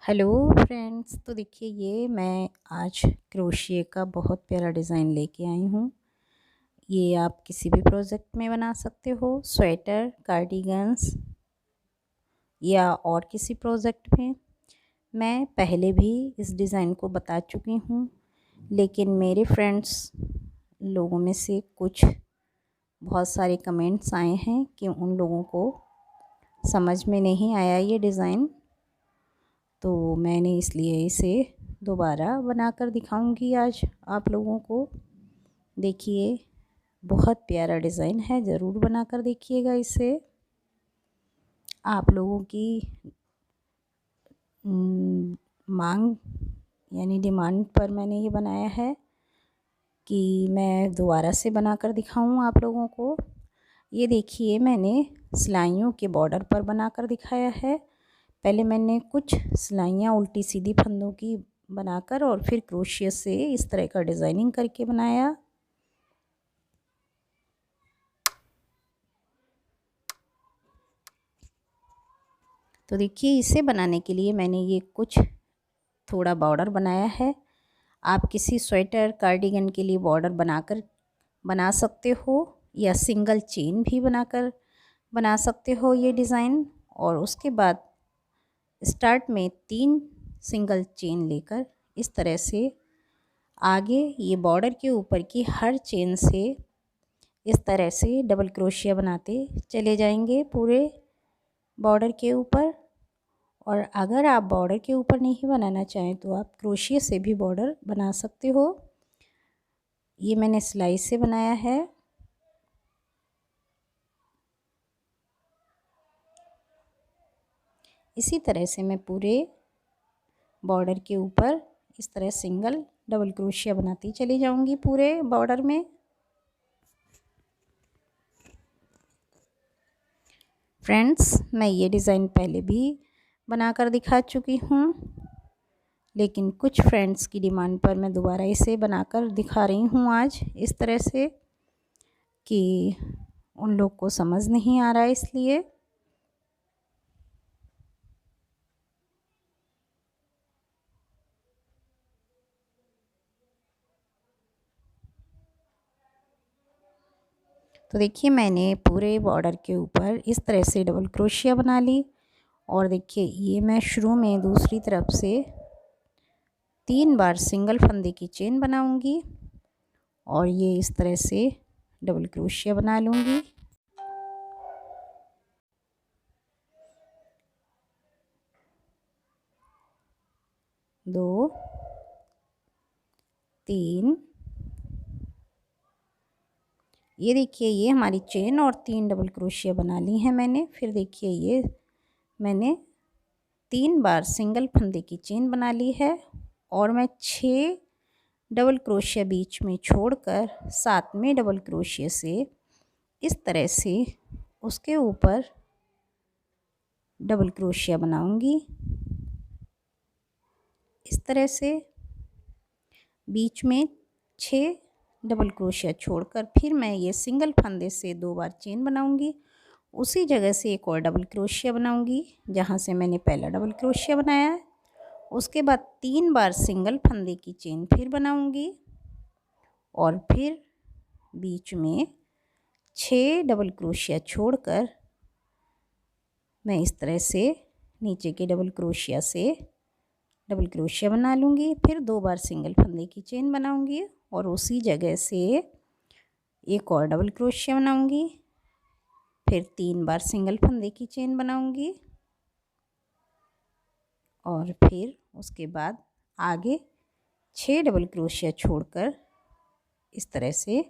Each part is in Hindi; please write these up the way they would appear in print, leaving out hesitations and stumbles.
Hello friends. तो देखिए, ये मैं आज क्रोशिया का बहुत प्यारा डिज़ाइन लेके आई हूँ। ये आप किसी भी प्रोजेक्ट में बना सकते हो, स्वेटर, कार्डिगन्स या और किसी प्रोजेक्ट में। मैं पहले भी इस डिज़ाइन को बता चुकी हूँ, लेकिन मेरे फ्रेंड्स लोगों में से कुछ बहुत सारे कमेंट्स आए हैं कि उन लोगों को समझ में नहीं आया ये डिज़ाइन, तो मैंने इसलिए इसे दोबारा बनाकर दिखाऊंगी आज आप लोगों को। देखिए, बहुत प्यारा डिज़ाइन है, ज़रूर बनाकर देखिएगा इसे। आप लोगों की मांग यानी डिमांड पर मैंने ये बनाया है कि मैं दोबारा से बनाकर दिखाऊं आप लोगों को। ये देखिए, मैंने सिलाइयों के बॉर्डर पर बनाकर दिखाया है। पहले मैंने कुछ सिलाइयाँ उल्टी सीधी फंदों की बनाकर और फिर क्रोशिया से इस तरह का डिज़ाइनिंग करके बनाया। तो देखिए, इसे बनाने के लिए मैंने ये कुछ थोड़ा बॉर्डर बनाया है। आप किसी स्वेटर, कार्डिगन के लिए बॉर्डर बना सकते हो, या सिंगल चेन भी बना सकते हो ये डिज़ाइन। और उसके बाद स्टार्ट में 3 सिंगल चेन लेकर इस तरह से आगे ये बॉर्डर के ऊपर की हर चेन से इस तरह से डबल क्रोशिया बनाते चले जाएंगे पूरे बॉर्डर के ऊपर। और अगर आप बॉर्डर के ऊपर नहीं बनाना चाहें तो आप क्रोशिया से भी बॉर्डर बना सकते हो। ये मैंने सिलाई से बनाया है। इसी तरह से मैं पूरे बॉर्डर के ऊपर इस तरह सिंगल डबल क्रोशिया बनाती चली जाऊंगी पूरे बॉर्डर में। फ्रेंड्स, मैं ये डिज़ाइन पहले भी बनाकर दिखा चुकी हूँ, लेकिन कुछ फ्रेंड्स की डिमांड पर मैं दोबारा इसे बनाकर दिखा रही हूँ आज इस तरह से कि उन लोग को समझ नहीं आ रहा है, इसलिए। तो देखिए, मैंने पूरे बॉर्डर के ऊपर इस तरह से डबल क्रोशिया बना ली। और देखिए, ये मैं शुरू में दूसरी तरफ से 3 बार सिंगल फंदे की चेन बनाऊंगी और ये इस तरह से डबल क्रोशिया बना लूँगी। दो, 3, ये देखिए, ये हमारी चेन और 3 डबल क्रोशिया बना ली हैं मैंने। फिर देखिए, ये मैंने 3 बार सिंगल फंदे की चेन बना ली है और मैं 6 डबल क्रोशिया बीच में छोड़कर 7वें डबल क्रोशिया से इस तरह से उसके ऊपर डबल क्रोशिया बनाऊंगी। इस तरह से बीच में 6 डबल क्रोशिया छोड़कर फिर मैं ये सिंगल फंदे से 2 बार चेन बनाऊंगी। उसी जगह से एक और डबल क्रोशिया बनाऊंगी जहाँ से मैंने पहला डबल क्रोशिया बनाया है। उसके बाद 3 बार सिंगल फंदे की चेन फिर बनाऊंगी और फिर बीच में 6 डबल क्रोशिया छोड़कर मैं इस तरह से नीचे के डबल क्रोशिया से डबल क्रोशिया बना लूँगी। फिर 2 बार सिंगल फंदे की चेन बनाऊँगी और उसी जगह से एक और डबल क्रोशिया बनाऊँगी। फिर 3 बार सिंगल फंदे की चेन बनाऊँगी और फिर उसके बाद आगे 6 डबल क्रोशिया छोड़कर इस तरह से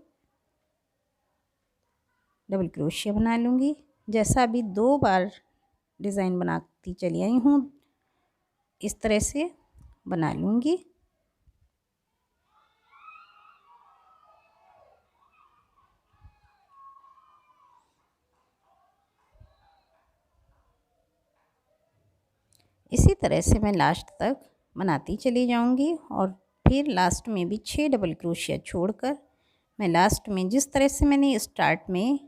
डबल क्रोशिया बना लूँगी। जैसा अभी 2 बार डिज़ाइन बनाती चली आई हूँ, इस तरह से बना लूँगी। इसी तरह से मैं लास्ट तक बनाती चली जाऊंगी और फिर लास्ट में भी 6 डबल क्रोशिया छोड़कर मैं लास्ट में जिस तरह से मैंने स्टार्ट में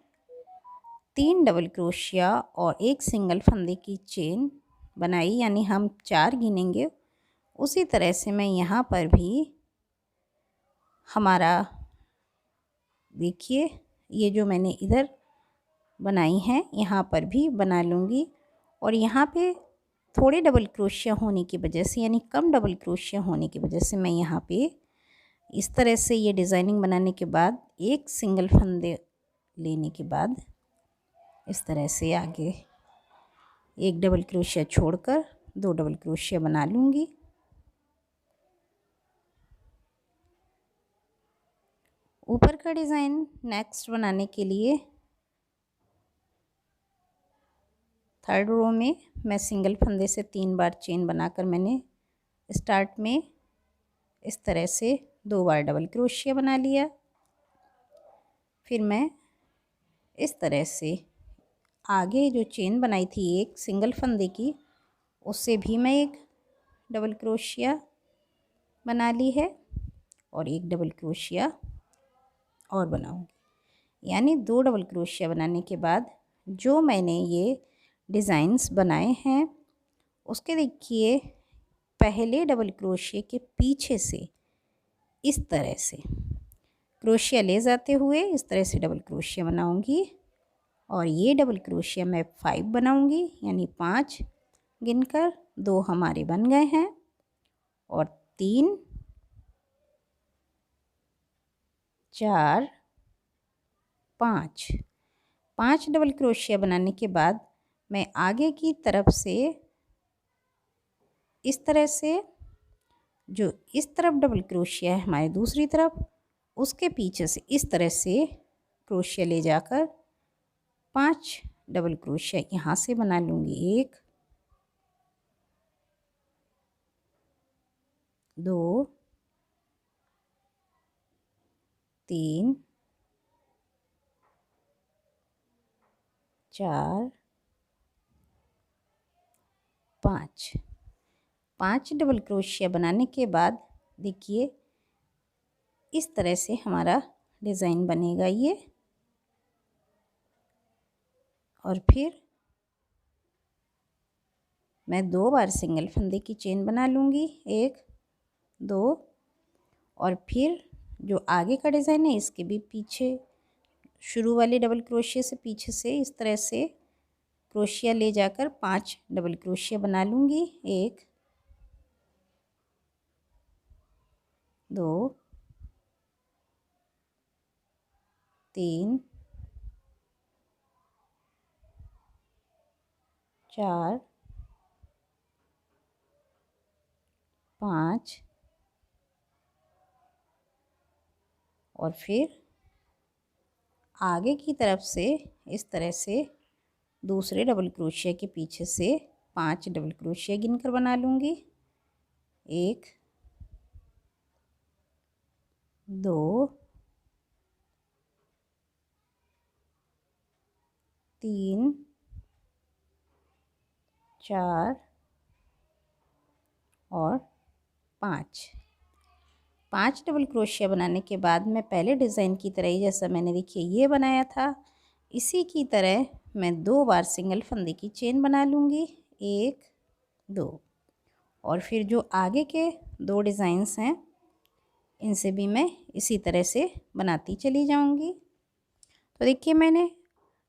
3 डबल क्रोशिया और एक सिंगल फंदे की चेन बनाई, यानी हम 4 गिनेंगे, उसी तरह से मैं यहाँ पर भी हमारा देखिए ये जो मैंने इधर बनाई हैं यहाँ पर भी बना लूँगी। और यहाँ पे थोड़े डबल क्रोशिया होने की वजह से, यानी कम डबल क्रोशिया होने की वजह से, मैं यहाँ पे इस तरह से ये डिज़ाइनिंग बनाने के बाद एक सिंगल फंदे लेने के बाद इस तरह से आगे एक डबल क्रोशिया छोड़कर 2 डबल क्रोशिया बना लूँगी। ऊपर का डिज़ाइन नेक्स्ट बनाने के लिए 3rd रो में मैं सिंगल फंदे से 3 बार चेन बनाकर मैंने स्टार्ट में इस तरह से 2 बार डबल क्रोशिया बना लिया। फिर मैं इस तरह से आगे जो चेन बनाई थी एक सिंगल फंदे की, उससे भी मैं एक डबल क्रोशिया बना ली है और एक डबल क्रोशिया और बनाऊंगी। यानी 2 डबल क्रोशिया बनाने के बाद जो मैंने ये डिज़ाइंस बनाए हैं उसके देखिए पहले डबल क्रोशिया के पीछे से इस तरह से क्रोशिया ले जाते हुए इस तरह से डबल क्रोशिया बनाऊंगी। और ये डबल क्रोशिया मैं 5 बनाऊंगी, यानी 5 गिनकर 2 हमारे बन गए हैं और 3 4 5 डबल क्रोशिया बनाने के बाद मैं आगे की तरफ से इस तरह से जो इस तरफ डबल क्रोशिया है हमारी दूसरी तरफ, उसके पीछे से इस तरह से क्रोशिया ले जाकर 5 डबल क्रोशिया यहाँ से बना लूँगी। 1 2 3 4 5 डबल क्रोशिया बनाने के बाद देखिए इस तरह से हमारा डिज़ाइन बनेगा ये। और फिर मैं 2 बार सिंगल फंदे की चेन बना लूँगी, 1 2, और फिर जो आगे का डिज़ाइन है इसके भी पीछे शुरू वाले डबल क्रोशिया से पीछे से इस तरह से क्रोशिया ले जाकर 5 डबल क्रोशिया बना लूँगी। 1 2 3 4 5 और फिर आगे की तरफ से इस तरह से दूसरे डबल क्रोशिया के पीछे से 5 डबल क्रोशिया गिनकर बना लूँगी। 1 2 3 4 और 5 डबल क्रोशिया बनाने के बाद मैं पहले डिज़ाइन की तरह ही जैसा मैंने देखिए ये बनाया था, इसी की तरह मैं 2 बार सिंगल फंदे की चेन बना लूँगी। 1 2 और फिर जो आगे के 2 डिज़ाइंस हैं इनसे भी मैं इसी तरह से बनाती चली जाऊँगी। तो देखिए मैंने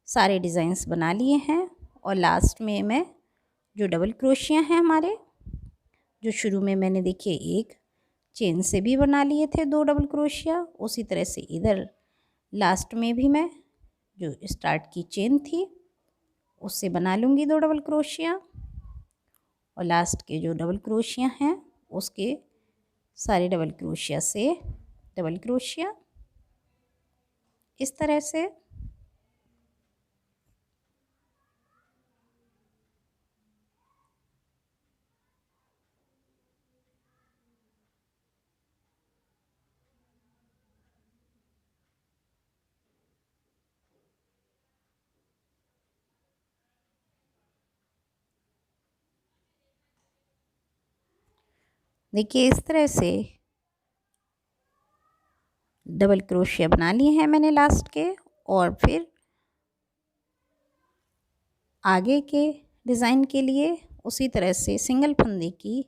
सारे डिज़ाइंस बना लिए हैं और लास्ट में मैं जो डबल क्रोशिया हैं हमारे, जो शुरू में मैंने देखिए एक चेन से भी बना लिए थे 2 डबल क्रोशिया, उसी तरह से इधर लास्ट में भी मैं जो स्टार्ट की चेन थी उससे बना लूँगी 2 डबल क्रोशिया। और लास्ट के जो डबल क्रोशिया हैं उसके सारे डबल क्रोशिया से डबल क्रोशिया इस तरह से। देखिए इस तरह से डबल क्रोशिया बना लिए हैं मैंने लास्ट के, और फिर आगे के डिज़ाइन के लिए उसी तरह से सिंगल फंदे की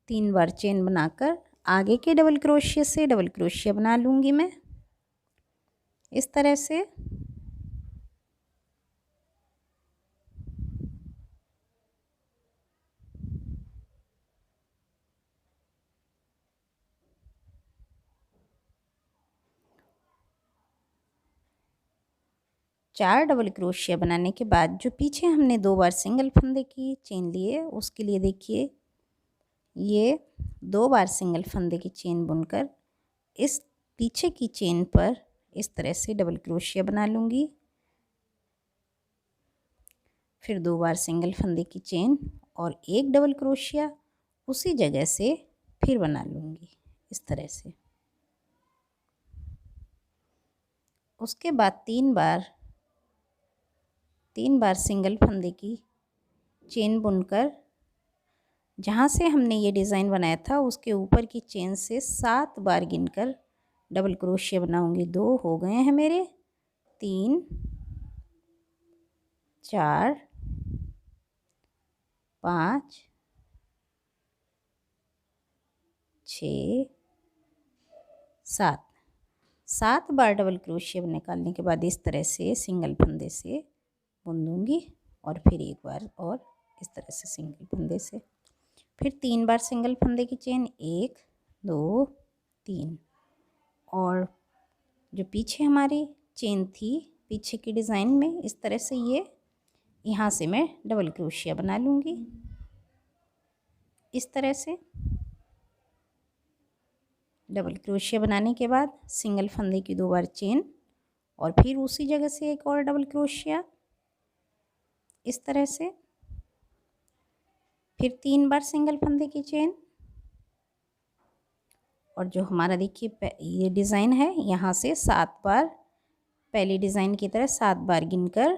3 बार चेन बनाकर आगे के डबल क्रोशिया से डबल क्रोशिया बना लूँगी मैं इस तरह से। चार डबल क्रोशिया बनाने के बाद जो पीछे हमने 2 बार सिंगल फंदे की चेन लिए उसके लिए देखिए ये 2 बार सिंगल फंदे की चेन बुनकर इस पीछे की चेन पर इस तरह से डबल क्रोशिया बना लूँगी। फिर 2 बार सिंगल फंदे की चेन और एक डबल क्रोशिया उसी जगह से फिर बना लूँगी इस तरह से। उसके बाद 3 बार सिंगल फंदे की चेन बुनकर जहाँ से हमने ये डिज़ाइन बनाया था उसके ऊपर की चेन से 7 बार गिनकर डबल क्रोशिया बनाऊंगी। 2 हो गए हैं मेरे, 3 4 5 6 7 बार डबल क्रोशिया निकालने के बाद इस तरह से सिंगल फंदे से बुन दूँगी और फिर एक बार और इस तरह से सिंगल फंदे से, फिर 3 बार सिंगल फंदे की चेन 1 2 3 और जो पीछे हमारी चेन थी पीछे की डिज़ाइन में इस तरह से ये यहाँ से मैं डबल क्रोशिया बना लूँगी इस तरह से। डबल क्रोशिया बनाने के बाद सिंगल फंदे की 2 बार चेन और फिर उसी जगह से एक और डबल क्रोशिया इस तरह से, फिर 3 बार सिंगल फंदे की चेन और जो हमारा देखिए ये डिज़ाइन है यहाँ से 7 बार पहली डिज़ाइन की तरह 7 बार गिनकर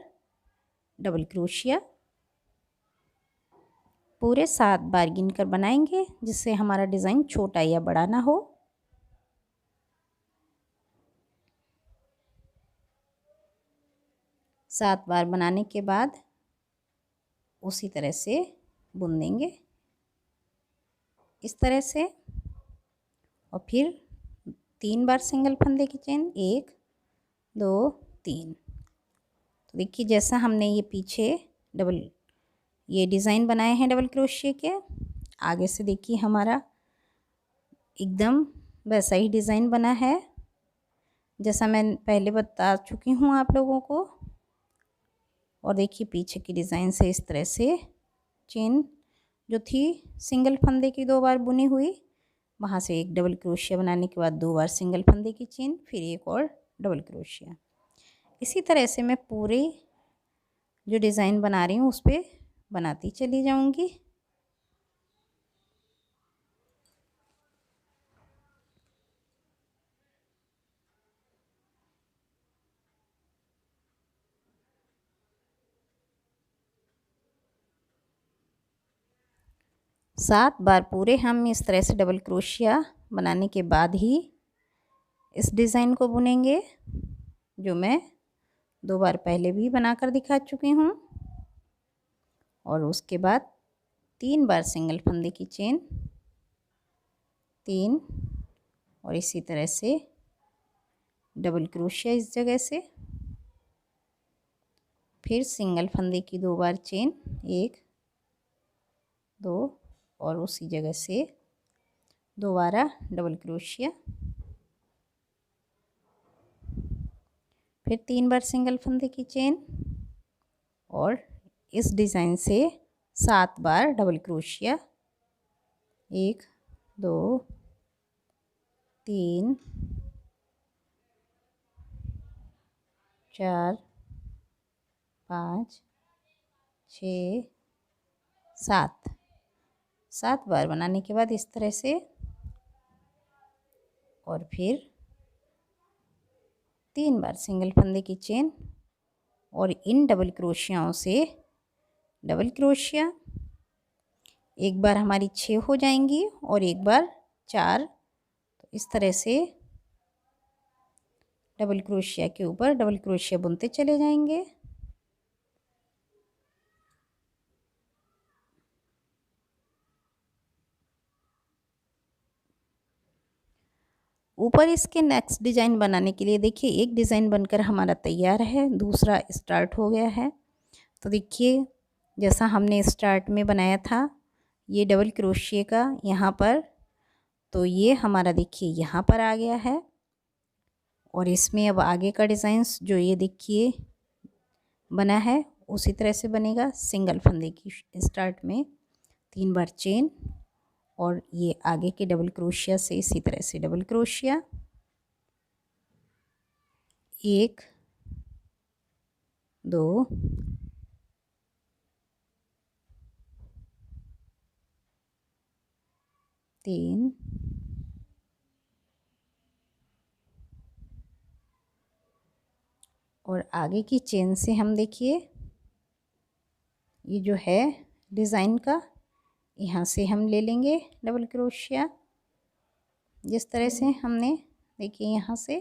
डबल क्रोशिया पूरे 7 बार गिनकर बनाएंगे जिससे हमारा डिज़ाइन छोटा या बड़ा ना हो। सात बार बनाने के बाद उसी तरह से बुन देंगे इस तरह से और फिर 3 बार सिंगल फंदे की चेन 1 2 3। तो देखिए जैसा हमने ये पीछे ये डिज़ाइन बनाए हैं डबल क्रोशिया के, आगे से देखिए हमारा एकदम वैसा ही डिज़ाइन बना है जैसा मैं पहले बता चुकी हूँ आप लोगों को। और देखिए पीछे की डिज़ाइन से इस तरह से चेन जो थी सिंगल फंदे की 2 बार बुनी हुई वहाँ से एक डबल क्रोशिया बनाने के बाद 2 बार सिंगल फंदे की चेन फिर एक और डबल क्रोशिया। इसी तरह से मैं पूरे जो डिज़ाइन बना रही हूँ उस पर बनाती चली जाऊँगी। सात बार पूरे हम इस तरह से डबल क्रोशिया बनाने के बाद ही इस डिज़ाइन को बुनेंगे जो मैं 2 बार पहले भी बनाकर दिखा चुकी हूँ। और उसके बाद 3 बार सिंगल फंदे की चेन 3 और इसी तरह से डबल क्रोशिया इस जगह से, फिर सिंगल फंदे की 2 बार चेन 1 2 और उसी जगह से दोबारा डबल क्रोशिया, फिर 3 बार सिंगल फंदे की चेन और इस डिज़ाइन से 7 बार डबल क्रोशिया 1 2 3 4 5 6 7 बार बनाने के बाद इस तरह से और फिर 3 बार सिंगल फंदे की चेन और इन डबल क्रोशियाओं से डबल क्रोशिया एक बार हमारी 6 हो जाएंगी और एक बार 4। तो इस तरह से डबल क्रोशिया के ऊपर डबल क्रोशिया बुनते चले जाएंगे। ऊपर इसके नेक्स्ट डिज़ाइन बनाने के लिए देखिए एक डिज़ाइन बनकर हमारा तैयार है, दूसरा स्टार्ट हो गया है। तो देखिए जैसा हमने स्टार्ट में बनाया था ये डबल क्रोशिया का यहाँ पर, तो ये हमारा देखिए यहाँ पर आ गया है। और इसमें अब आगे का डिज़ाइंस जो ये देखिए बना है उसी तरह से बनेगा। सिंगल फंदे की स्टार्ट में 3 बार चेन और ये आगे के डबल क्रोशिया से इसी तरह से डबल क्रोशिया, 1 2 3 और आगे की चेन से हम देखिए ये जो है डिज़ाइन का यहाँ से हम ले लेंगे डबल क्रोशिया, जिस तरह से हमने देखिए यहाँ से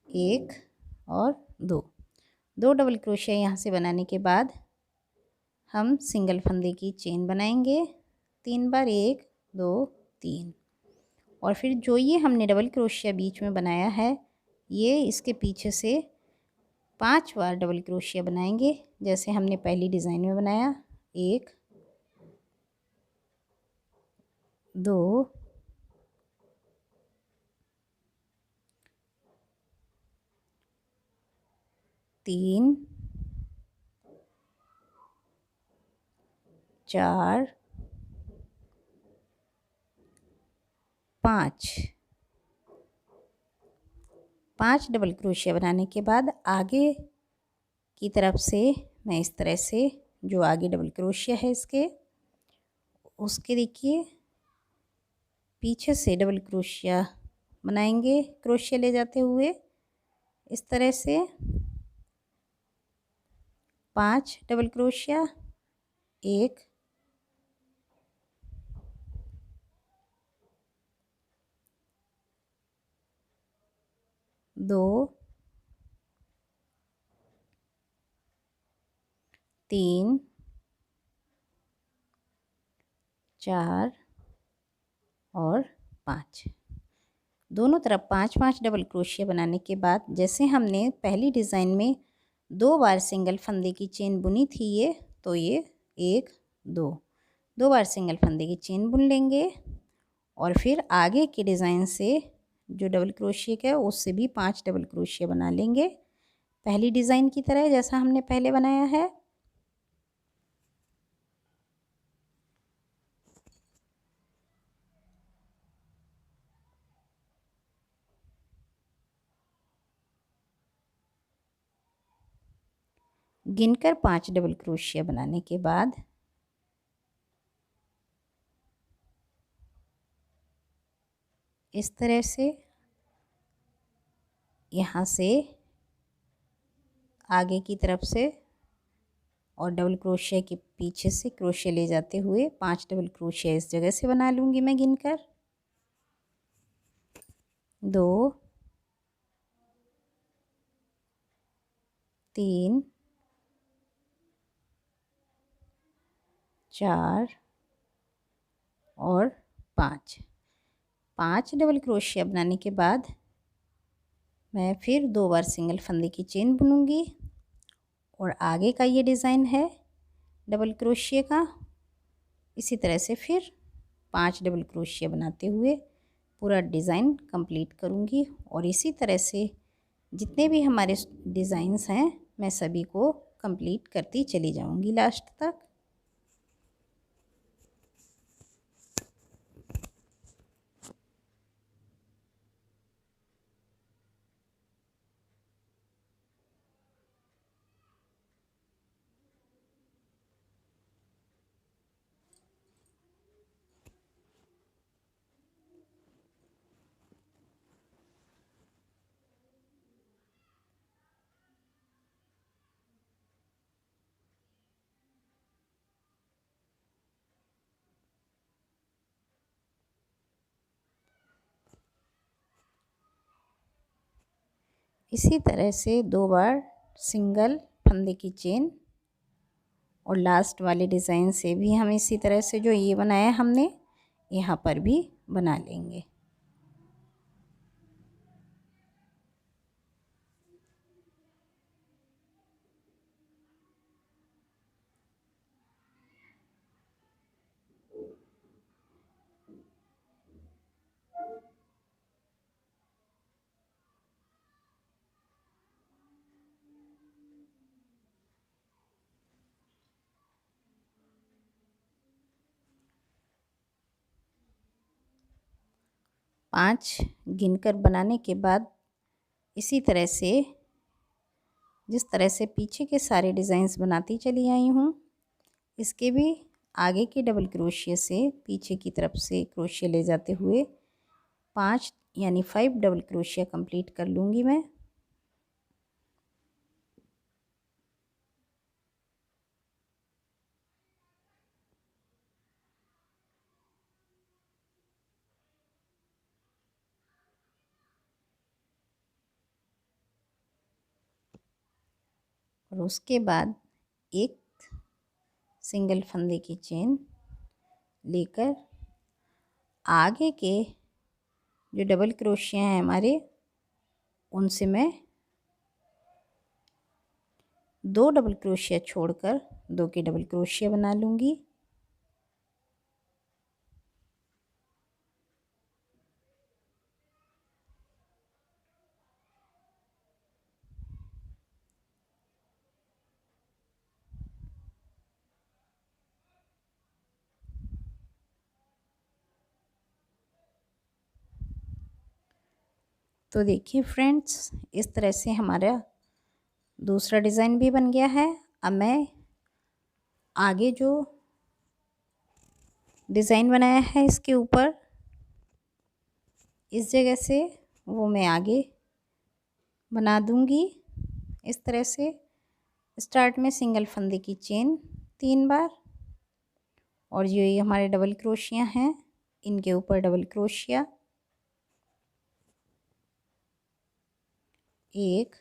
1 और 2 डबल क्रोशिया यहाँ से बनाने के बाद हम सिंगल फंदे की चेन बनाएंगे 3 बार, 1 2 3। और फिर जो ये हमने डबल क्रोशिया बीच में बनाया है ये इसके पीछे से 5 बार डबल क्रोशिया बनाएंगे जैसे हमने पहली डिज़ाइन में बनाया। 1 2 3 4 5 डबल क्रोशिया बनाने के बाद आगे की तरफ से मैं इस तरह से जो आगे डबल क्रोशिया है इसके उसके देखिए पीछे से डबल क्रोशिया बनाएंगे, क्रोशिया ले जाते हुए इस तरह से 5 डबल क्रोशिया, 1 2 3 4 और 5। दोनों तरफ 5 डबल क्रोशिया बनाने के बाद जैसे हमने पहली डिज़ाइन में 2 बार सिंगल फंदे की चेन बुनी थी ये, तो ये 1 2 बार सिंगल फंदे की चेन बुन लेंगे। और फिर आगे के डिज़ाइन से जो डबल क्रोशिया का है उससे भी 5 डबल क्रोशिया बना लेंगे पहली डिज़ाइन की तरह जैसा हमने पहले बनाया है। गिनकर 5 डबल क्रोशिया बनाने के बाद इस तरह से यहाँ से आगे की तरफ से और डबल क्रोशिया के पीछे से क्रोशिया ले जाते हुए 5 डबल क्रोशिया इस जगह से बना लूँगी मैं गिनकर। 2 3 4 और 5 डबल क्रोशिया बनाने के बाद मैं फिर 2 बार सिंगल फंदे की चेन बुनूंगी और आगे का ये डिज़ाइन है डबल क्रोशिया का, इसी तरह से फिर 5 डबल क्रोशिया बनाते हुए पूरा डिज़ाइन कंप्लीट करूँगी। और इसी तरह से जितने भी हमारे डिज़ाइंस हैं मैं सभी को कंप्लीट करती चली जाऊँगी लास्ट तक। इसी तरह से 2 बार सिंगल फंदे की चेन और लास्ट वाले डिज़ाइन से भी हम इसी तरह से जो ये बनाया हमने यहाँ पर भी बना लेंगे। 5 गिनकर बनाने के बाद इसी तरह से जिस तरह से पीछे के सारे डिज़ाइंस बनाती चली आई हूँ, इसके भी आगे के डबल क्रोशिया से पीछे की तरफ से क्रोशिया ले जाते हुए 5 यानी 5 डबल क्रोशिया कंप्लीट कर लूँगी मैं। और उसके बाद एक सिंगल फंदे की चेन लेकर आगे के जो डबल क्रोशिया हैं हमारे, उनसे मैं 2 डबल क्रोशिया छोड़कर 2 के डबल क्रोशिया बना लूँगी। तो देखिए फ्रेंड्स, इस तरह से हमारा दूसरा डिज़ाइन भी बन गया है। अब मैं आगे जो डिज़ाइन बनाया है इसके ऊपर इस जगह से वो मैं आगे बना दूँगी। इस तरह से स्टार्ट में सिंगल फंदे की चेन 3 बार, और जो ये हमारे डबल क्रोशिया हैं इनके ऊपर डबल क्रोशिया, 1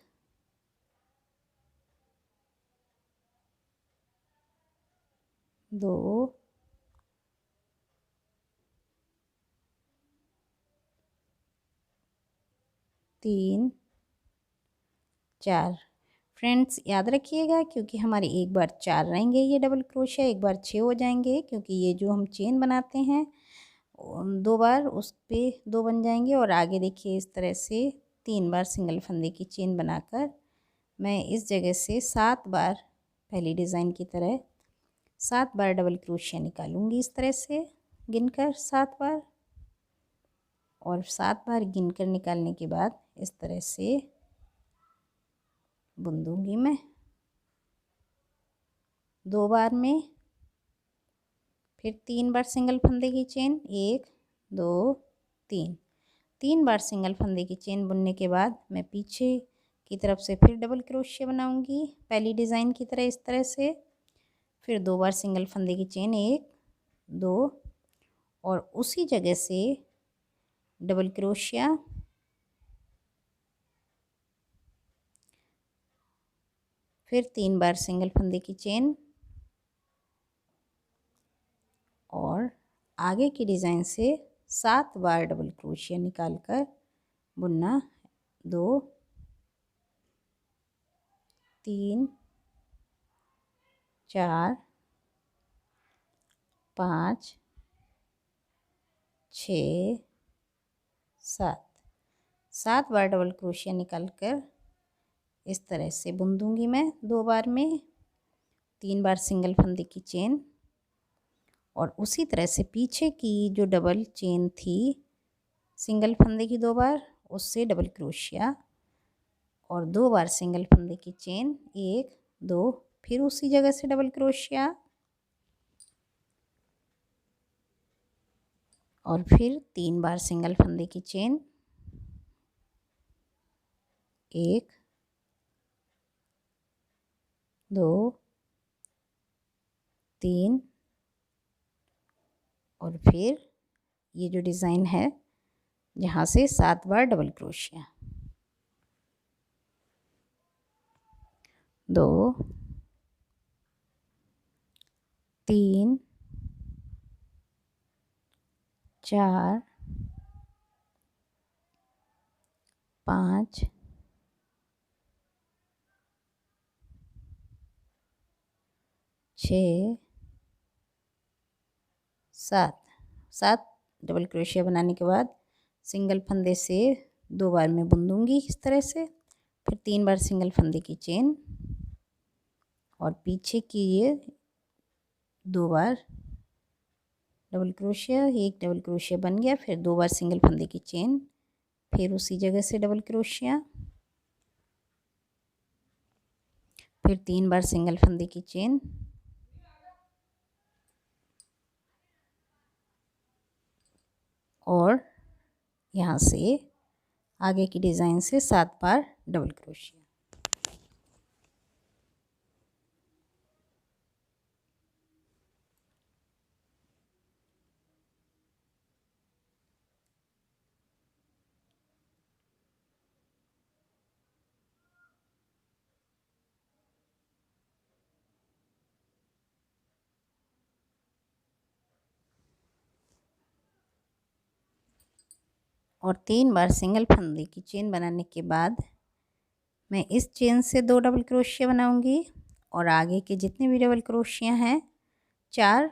2 3 4। फ्रेंड्स याद रखिएगा, क्योंकि हमारे एक बार 4 रहेंगे ये डबल क्रोशिया, एक बार 6 हो जाएंगे, क्योंकि ये जो हम चेन बनाते हैं 2 बार उस पे 2 बन जाएंगे। और आगे देखिए इस तरह से 3 बार सिंगल फंदे की चेन बनाकर मैं इस जगह से 7 बार पहली डिज़ाइन की तरह 7 बार डबल क्रोशिया निकालूंगी, इस तरह से गिनकर 7 बार। और 7 बार गिनकर निकालने के बाद इस तरह से बुन दूंगी मैं 2 बार में, फिर 3 बार सिंगल फंदे की चेन, 1 2 3। 3 बार सिंगल फंदे की चेन बुनने के बाद मैं पीछे की तरफ से फिर डबल क्रोशिया बनाऊंगी पहली डिज़ाइन की तरह, इस तरह से। फिर 2 बार सिंगल फंदे की चेन, 1 2, और उसी जगह से डबल क्रोशिया, फिर 3 बार सिंगल फंदे की चेन, और आगे की डिज़ाइन से 7 बार डबल क्रोशिया निकालकर बुनना 2 3 4 5 6 7। 7 बार डबल क्रोशिया निकालकर इस तरह से बुन दूंगी मैं 2 बार में, 3 बार सिंगल फंदे की चेन, और उसी तरह से पीछे की जो डबल चेन थी सिंगल फंदे की 2 बार, उससे डबल क्रोशिया, और 2 बार सिंगल फंदे की चेन, 1 2, फिर उसी जगह से डबल क्रोशिया, और फिर 3 बार सिंगल फंदे की चेन, 1 2 3, और फिर ये जो डिज़ाइन है जहाँ से 7 बार डबल क्रोशिया, 2 3 4 5 6 7। 7 डबल क्रोशिया बनाने के बाद सिंगल फंदे से 2 बार में बुन दूंगी इस तरह से, फिर 3 बार सिंगल फंदे की चेन, और पीछे की ये 2 बार डबल क्रोशिया, एक डबल क्रोशिया बन गया, फिर 2 बार सिंगल फंदे की चेन, फिर उसी जगह से डबल क्रोशिया, फिर 3 बार सिंगल फंदे की चेन, और यहाँ से आगे की डिज़ाइन से 7 बार डबल क्रोशिया। और 3 बार सिंगल फंदे की चेन बनाने के बाद मैं इस चेन से 2 डबल क्रोशिया बनाऊंगी और आगे के जितने भी डबल क्रोशिया हैं 4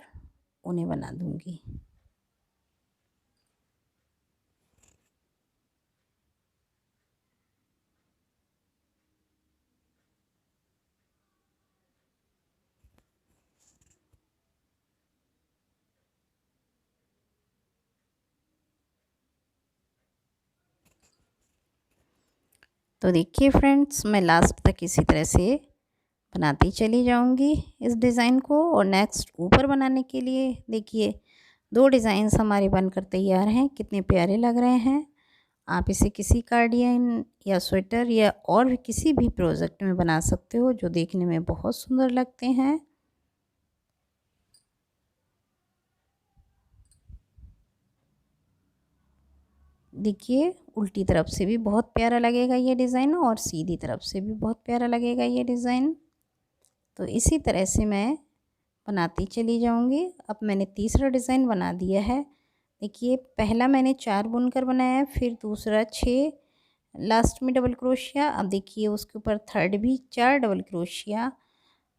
उन्हें बना दूंगी। तो देखिए फ्रेंड्स, मैं लास्ट तक इसी तरह से बनाती चली जाऊंगी इस डिज़ाइन को। और नेक्स्ट ऊपर बनाने के लिए देखिए 2 डिज़ाइंस हमारे बनकर तैयार हैं, कितने प्यारे लग रहे हैं। आप इसे किसी कार्डियन या स्वेटर या और भी किसी भी प्रोजेक्ट में बना सकते हो जो देखने में बहुत सुंदर लगते हैं। देखिए उल्टी तरफ से भी बहुत प्यारा लगेगा ये डिज़ाइन और सीधी तरफ से भी बहुत प्यारा लगेगा ये डिज़ाइन। तो इसी तरह से मैं बनाती चली जाऊंगी। अब मैंने तीसरा डिज़ाइन बना दिया है। देखिए पहला मैंने 4 बुनकर बनाया, फिर दूसरा 6, लास्ट में डबल क्रोशिया। अब देखिए उसके ऊपर थर्ड भी 4 डबल क्रोशिया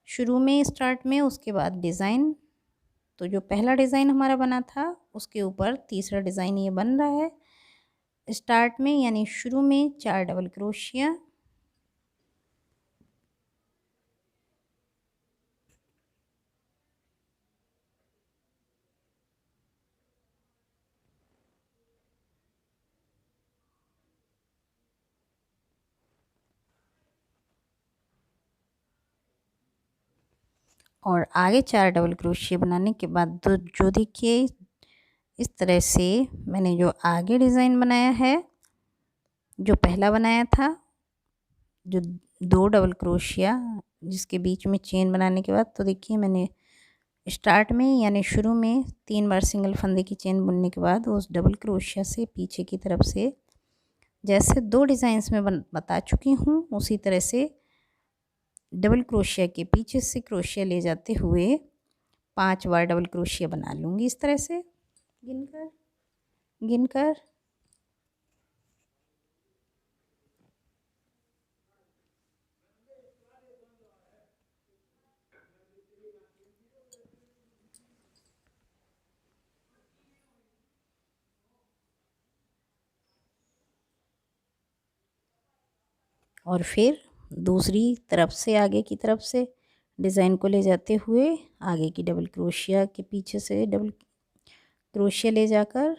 शुरू में स्टार्ट में, उसके बाद डिज़ाइन। तो जो पहला डिज़ाइन हमारा बना था उसके ऊपर तीसरा डिज़ाइन ये बन रहा है। स्टार्ट में यानी शुरू में 4 डबल क्रोशिया, और आगे 4 डबल क्रोशिया बनाने के बाद जो देखिए इस तरह से मैंने जो आगे डिज़ाइन बनाया है, जो पहला बनाया था, जो 2 डबल क्रोशिया जिसके बीच में चेन बनाने के बाद, तो देखिए मैंने स्टार्ट में यानी शुरू में 3 बार सिंगल फंदे की चेन बुनने के बाद उस डबल क्रोशिया से पीछे की तरफ से जैसे 2 डिज़ाइंस में बता चुकी हूँ उसी तरह से डबल क्रोशिया के पीछे से क्रोशिया ले जाते हुए 5 बार डबल क्रोशिया बना लूँगी इस तरह से गिनकर गिनकर। और फिर दूसरी तरफ से आगे की तरफ से डिज़ाइन को ले जाते हुए आगे की डबल क्रोशिया के पीछे से डबल क्रोशिया ले जाकर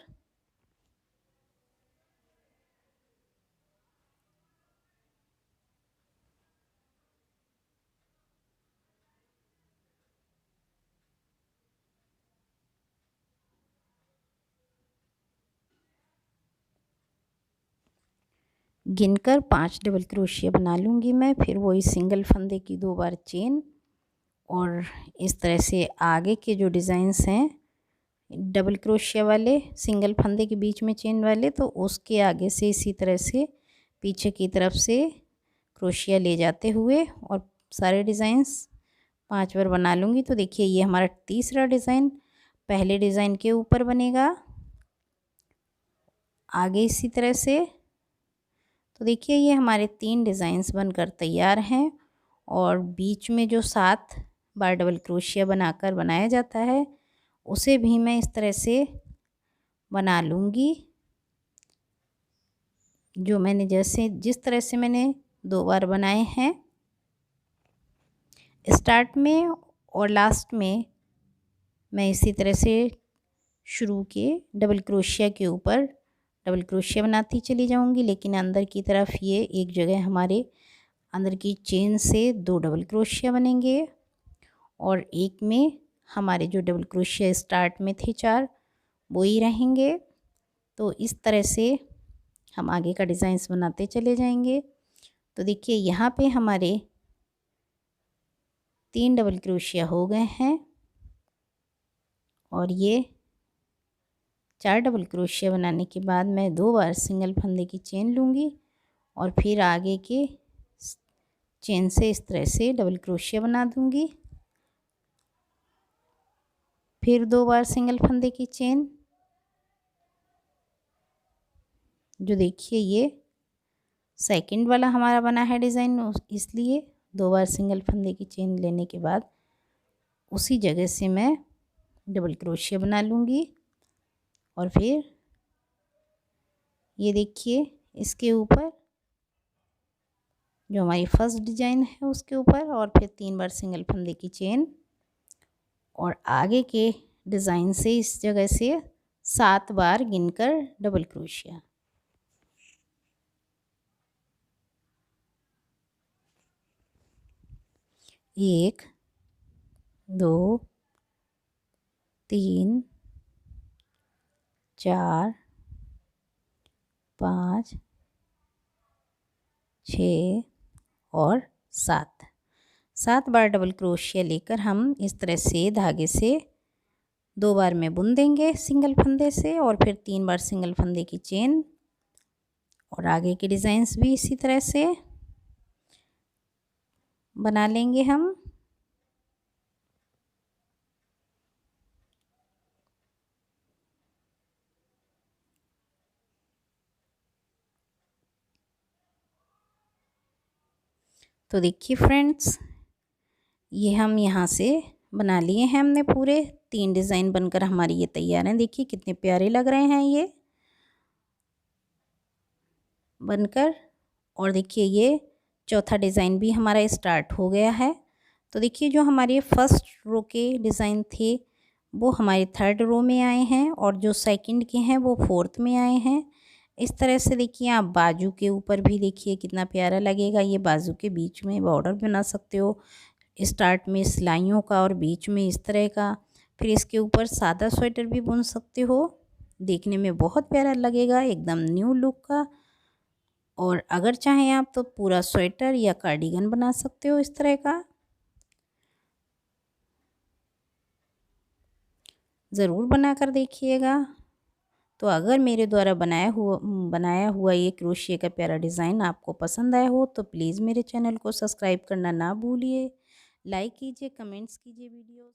गिनकर 5 डबल क्रोशिया बना लूँगी मैं। फिर वही सिंगल फंदे की 2 बार चेन, और इस तरह से आगे के जो डिज़ाइंस हैं डबल क्रोशिया वाले सिंगल फंदे के बीच में चेन वाले, तो उसके आगे से इसी तरह से पीछे की तरफ से क्रोशिया ले जाते हुए और सारे डिज़ाइंस 5 बार बना लूँगी। तो देखिए ये हमारा तीसरा डिज़ाइन पहले डिज़ाइन के ऊपर बनेगा आगे इसी तरह से। तो देखिए ये हमारे 3 डिज़ाइंस बनकर तैयार हैं, और बीच में जो 7 बार डबल क्रोशिया बनाकर बनाया जाता है उसे भी मैं इस तरह से बना लूँगी। जो मैंने जिस तरह से मैंने 2 बार बनाए हैं स्टार्ट में और लास्ट में, मैं इसी तरह से शुरू के डबल क्रोशिया के ऊपर डबल क्रोशिया बनाती चली जाऊंगी, लेकिन अंदर की तरफ ये एक जगह हमारे अंदर की चेन से 2 डबल क्रोशिया बनेंगे और एक में हमारे जो डबल क्रोशिया स्टार्ट में थे 4 वो ही रहेंगे। तो इस तरह से हम आगे का डिज़ाइंस बनाते चले जाएंगे। तो देखिए यहाँ पे हमारे 3 डबल क्रोशिया हो गए हैं और ये 4 डबल क्रोशिया बनाने के बाद मैं 2 बार सिंगल फंदे की चेन लूँगी और फिर आगे के चेन से इस तरह से डबल क्रोशिया बना दूँगी। फिर 2 बार सिंगल फंदे की चेन, जो देखिए ये सेकंड वाला हमारा बना है डिज़ाइन, इसलिए 2 बार सिंगल फंदे की चेन लेने के बाद उसी जगह से मैं डबल क्रोशिया बना लूँगी और फिर ये देखिए इसके ऊपर जो हमारी फर्स्ट डिजाइन है उसके ऊपर और फिर 3 बार सिंगल फंदे की चेन और आगे के डिज़ाइन से इस जगह से 7 बार गिनकर डबल क्रोशिया। एक, 2, 3, 4, 5, 6 और 7 बार डबल क्रोशिया लेकर हम इस तरह से धागे से 2 बार में बुन देंगे सिंगल फंदे से और फिर 3 बार सिंगल फंदे की चेन और आगे के डिज़ाइंस भी इसी तरह से बना लेंगे हम। तो देखिए फ्रेंड्स, ये हम यहाँ से बना लिए हैं हमने पूरे 3 डिज़ाइन बनकर हमारी ये तैयार हैं। देखिए कितने प्यारे लग रहे हैं ये बनकर। और देखिए ये चौथा डिज़ाइन भी हमारा स्टार्ट हो गया है। तो देखिए जो हमारे फर्स्ट रो के डिज़ाइन थे वो हमारे थर्ड रो में आए हैं और जो सेकंड के हैं वो फोर्थ में आए हैं। इस तरह से देखिए आप बाजू के ऊपर भी देखिए कितना प्यारा लगेगा। ये बाजू के बीच में बॉर्डर बना सकते हो, स्टार्ट में सिलाइयों का और बीच में इस तरह का। फिर इसके ऊपर सादा स्वेटर भी बुन सकते हो, देखने में बहुत प्यारा लगेगा, एकदम न्यू लुक का। और अगर चाहें आप तो पूरा स्वेटर या कार्डिगन बना सकते हो इस तरह का। ज़रूर बना कर देखिएगा। तो अगर मेरे द्वारा बनाया हुआ ये क्रोशिया का प्यारा डिज़ाइन आपको पसंद आया हो तो प्लीज़ मेरे चैनल को सब्सक्राइब करना ना भूलिए। लाइक कीजिए, कमेंट्स कीजिए वीडियो।